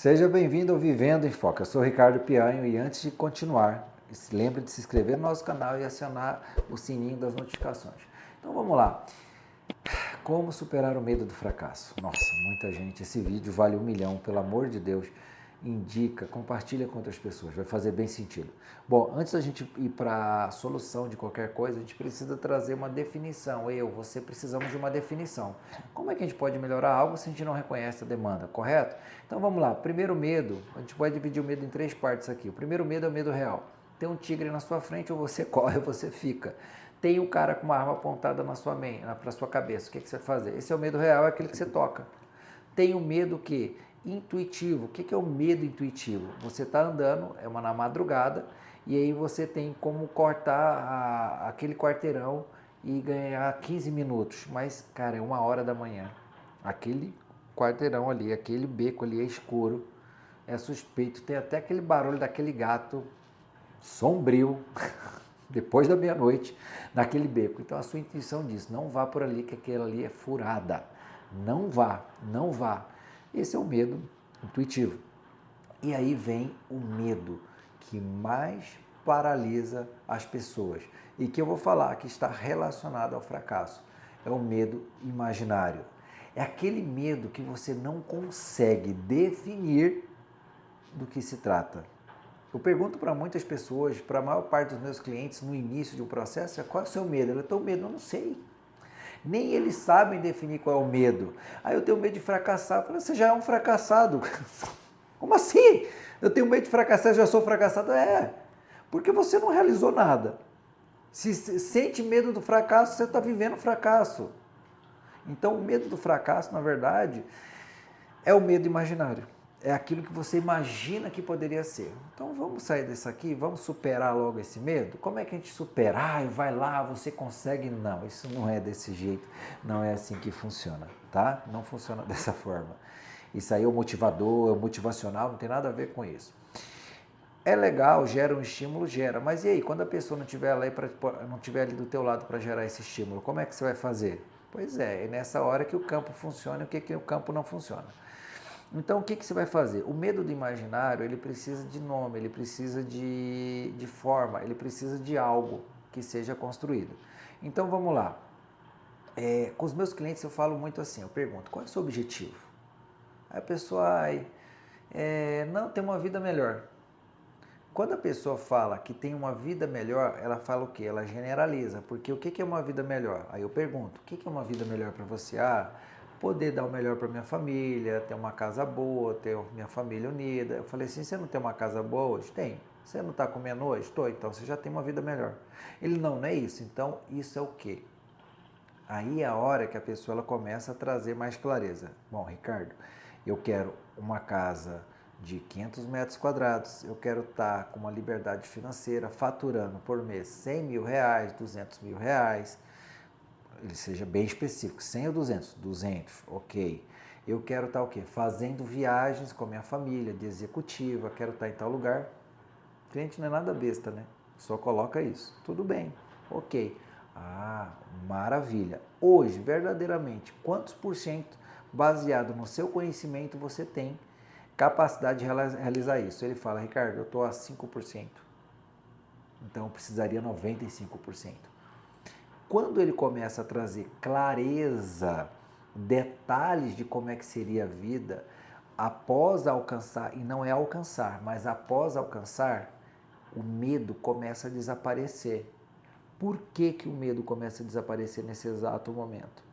Seja bem-vindo ao Vivendo em Foco. Eu sou o Ricardo Pianho e antes de continuar, lembre de se inscrever no nosso canal e acionar o sininho das notificações. Então vamos lá. Como superar o medo do fracasso? Nossa, muita gente. Esse vídeo vale 1 milhão, pelo amor de Deus. Indica, compartilha com outras pessoas, vai fazer bem sentido. Bom, antes da gente ir para a solução de qualquer coisa, a gente precisa trazer uma definição. Você precisamos de uma definição. Como é que a gente pode melhorar algo se a gente não reconhece a demanda, correto? Então vamos lá, primeiro medo, a gente pode dividir o medo em 3 partes aqui. O primeiro medo é o medo real. Tem um tigre na sua frente, ou você corre ou você fica. Tem um cara com uma arma apontada na sua mente, para sua cabeça, o que você vai fazer? Esse é o medo real, é aquele que você toca. Tem o medo que intuitivo. O que é o medo intuitivo? Você está andando, na madrugada, e aí você tem como cortar aquele quarteirão e ganhar 15 minutos. Mas, cara, é 1 hora da manhã. Aquele quarteirão ali, aquele beco ali é escuro, é suspeito. Tem até aquele barulho daquele gato sombrio, depois da meia-noite, naquele beco. Então a sua intuição diz, não vá por ali, que aquela ali é furada. Não vá, não vá. Esse é o medo intuitivo. E aí vem o medo que mais paralisa as pessoas e que eu vou falar que está relacionado ao fracasso. É o medo imaginário. É aquele medo que você não consegue definir do que se trata. Eu pergunto para muitas pessoas, para a maior parte dos meus clientes no início de um processo, qual é o seu medo? Eu tenho medo, eu não sei. Nem eles sabem definir qual é o medo. Aí eu tenho medo de fracassar. Eu falo, você já é um fracassado. Como assim? Eu tenho medo de fracassar, eu já sou fracassado? Porque você não realizou nada. Se sente medo do fracasso, você está vivendo o fracasso. Então o medo do fracasso, na verdade, é o medo imaginário. É aquilo que você imagina que poderia ser. Então vamos sair disso aqui, vamos superar logo esse medo? Como é que a gente supera? Vai lá, você consegue. Não, isso não é desse jeito, não é assim que funciona, tá? Não funciona dessa forma. Isso aí é o motivador, é o motivacional, não tem nada a ver com isso. É legal, gera um estímulo, gera, mas e aí, quando a pessoa não estiver ali do teu lado para gerar esse estímulo, como é que você vai fazer? Pois é nessa hora que o campo funciona e o que o campo não funciona. Então, o que você vai fazer? O medo do imaginário, ele precisa de nome, ele precisa de forma, ele precisa de algo que seja construído. Então, vamos lá. Com os meus clientes eu falo muito assim, eu pergunto, qual é o seu objetivo? Aí a pessoa, não, tem uma vida melhor. Quando a pessoa fala que tem uma vida melhor, ela fala o quê? Ela generaliza, porque o que é uma vida melhor? Aí eu pergunto, o que é uma vida melhor para você? Poder dar o melhor para minha família, ter uma casa boa, ter minha família unida. Eu falei assim, você não tem uma casa boa hoje? Tem. Você não está comendo hoje? Estou. Então você já tem uma vida melhor. Ele, não é isso. Então isso é o quê? Aí é a hora que a pessoa ela começa a trazer mais clareza. Bom, Ricardo, eu quero uma casa de 500 metros quadrados, eu quero estar com uma liberdade financeira, faturando por mês 100 mil reais, 200 mil reais, ele seja bem específico, 100 ou 200? 200, ok. Eu quero estar o quê? Fazendo viagens com a minha família, de executiva, quero estar em tal lugar. O cliente não é nada besta, né? Só coloca isso. Tudo bem, ok. Maravilha. Hoje, verdadeiramente, quantos por cento, baseado no seu conhecimento, você tem capacidade de realizar isso? Ele fala, Ricardo, eu estou a 5%. Então, eu precisaria 95%. Quando ele começa a trazer clareza, detalhes de como é que seria a vida, após alcançar, e não é alcançar, mas após alcançar, o medo começa a desaparecer. Por que o medo começa a desaparecer nesse exato momento?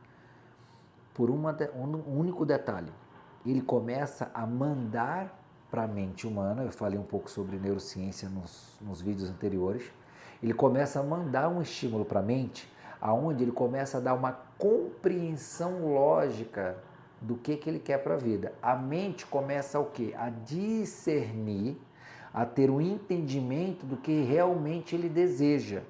Por um único detalhe. Ele começa a mandar para a mente humana, eu falei um pouco sobre neurociência nos vídeos anteriores, ele começa a mandar um estímulo para a mente, aonde ele começa a dar uma compreensão lógica do que ele quer para a vida. A mente começa o quê? A discernir, a ter um entendimento do que realmente ele deseja.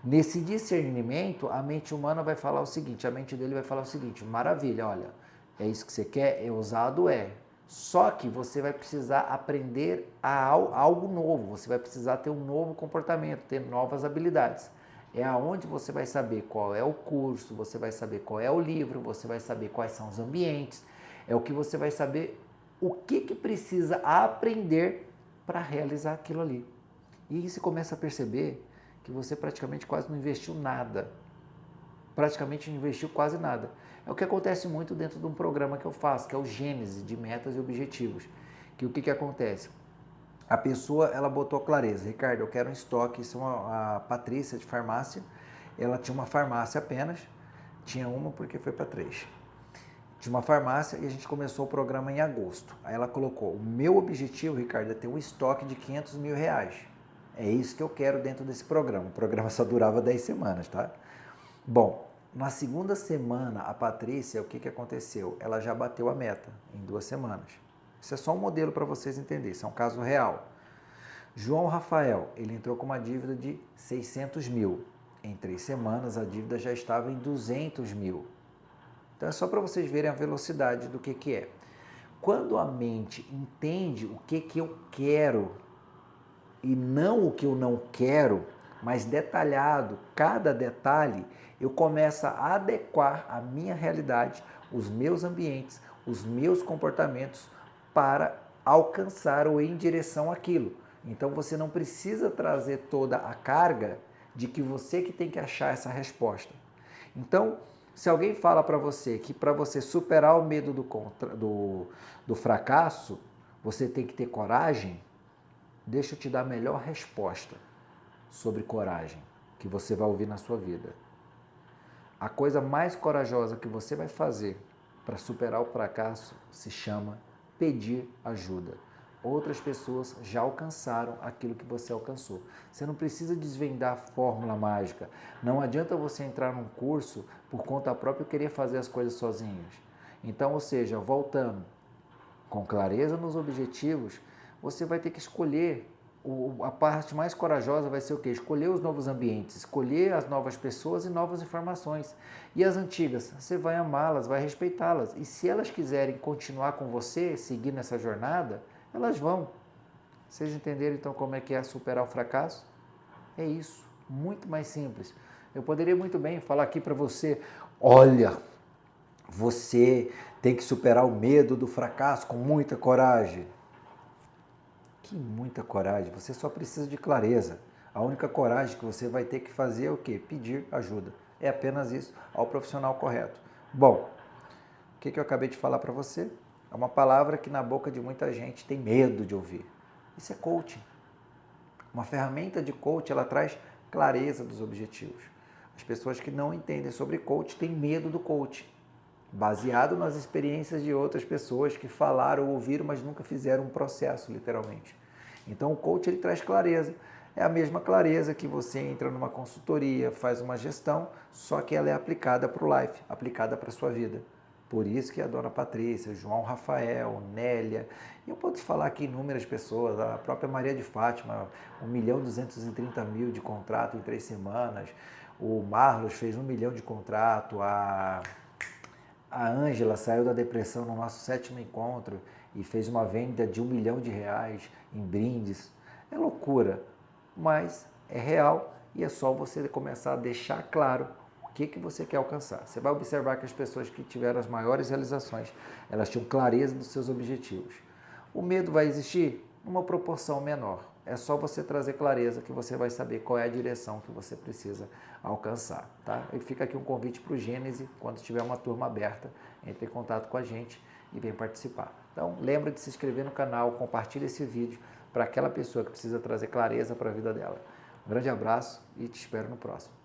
Nesse discernimento, a mente humana vai falar o seguinte, a mente dele vai falar o seguinte, maravilha, olha, é isso que você quer? É ousado? É. Só que você vai precisar aprender algo novo, você vai precisar ter um novo comportamento, ter novas habilidades. É aonde você vai saber qual é o curso, você vai saber qual é o livro, você vai saber quais são os ambientes, é o que você vai saber o que precisa aprender para realizar aquilo ali. E aí você começa a perceber que você praticamente quase não investiu nada. Praticamente não investiu quase nada. É o que acontece muito dentro de um programa que eu faço, que é o Gênese de Metas e Objetivos. Que o que acontece? A pessoa, ela botou clareza. Ricardo, eu quero um estoque. Isso é a Patrícia de farmácia. Ela tinha uma farmácia apenas. Tinha uma porque foi para 3. Tinha uma farmácia e a gente começou o programa em agosto. Aí ela colocou, o meu objetivo, Ricardo, é ter um estoque de R$500 mil. É isso que eu quero dentro desse programa. O programa só durava 10 semanas, tá? Bom, na segunda semana, a Patrícia, o que aconteceu? Ela já bateu a meta em 2 semanas. Isso é só um modelo para vocês entenderem, isso é um caso real. João Rafael, ele entrou com uma dívida de 600 mil. Em 3 semanas, a dívida já estava em 200 mil. Então é só para vocês verem a velocidade do que é. Quando a mente entende o que eu quero e não o que eu não quero, mas detalhado, cada detalhe, eu começo a adequar a minha realidade, os meus ambientes, os meus comportamentos para alcançar ou ir em direção àquilo. Então você não precisa trazer toda a carga de que você que tem que achar essa resposta. Então, se alguém fala para você que para você superar o medo do fracasso, você tem que ter coragem, deixa eu te dar a melhor resposta sobre coragem que você vai ouvir na sua vida. A coisa mais corajosa que você vai fazer para superar o fracasso se chama pedir ajuda. Outras pessoas já alcançaram aquilo que você alcançou. Você não precisa desvendar a fórmula mágica. Não adianta você entrar num curso por conta própria e querer fazer as coisas sozinhos. Então, ou seja, voltando com clareza nos objetivos, você vai ter que escolher. A parte mais corajosa vai ser o quê? Escolher os novos ambientes, escolher as novas pessoas e novas informações. E as antigas, você vai amá-las, vai respeitá-las. E se elas quiserem continuar com você, seguir nessa jornada, elas vão. Vocês entenderam então como é que é superar o fracasso? É isso, muito mais simples. Eu poderia muito bem falar aqui para você, olha, você tem que superar o medo do fracasso com muita coragem. Que muita coragem, você só precisa de clareza. A única coragem que você vai ter que fazer é o quê? Pedir ajuda. É apenas isso, ao profissional correto. Bom, o que eu acabei de falar para você? É uma palavra que na boca de muita gente tem medo de ouvir. Isso é coaching. Uma ferramenta de coaching, ela traz clareza dos objetivos. As pessoas que não entendem sobre coaching têm medo do coaching, baseado nas experiências de outras pessoas que falaram ou ouviram, mas nunca fizeram um processo, literalmente. Então, o coach ele traz clareza. É a mesma clareza que você entra numa consultoria, faz uma gestão, só que ela é aplicada para o life, aplicada para a sua vida. Por isso que a dona Patrícia, João Rafael, Nélia, e eu posso falar aqui inúmeras pessoas, a própria Maria de Fátima, 1.230.000 de contrato em 3 semanas, o Marlos fez 1 milhão de contrato, a Ângela saiu da depressão no nosso 7º encontro e fez uma venda de R$1 milhão em brindes. É loucura, mas é real e é só você começar a deixar claro o que você quer alcançar. Você vai observar que as pessoas que tiveram as maiores realizações, elas tinham clareza dos seus objetivos. O medo vai existir numa proporção menor. É só você trazer clareza que você vai saber qual é a direção que você precisa alcançar, tá? E fica aqui um convite para o Gênese, quando tiver uma turma aberta, entre em contato com a gente e vem participar. Então, lembra de se inscrever no canal, compartilha esse vídeo para aquela pessoa que precisa trazer clareza para a vida dela. Um grande abraço e te espero no próximo.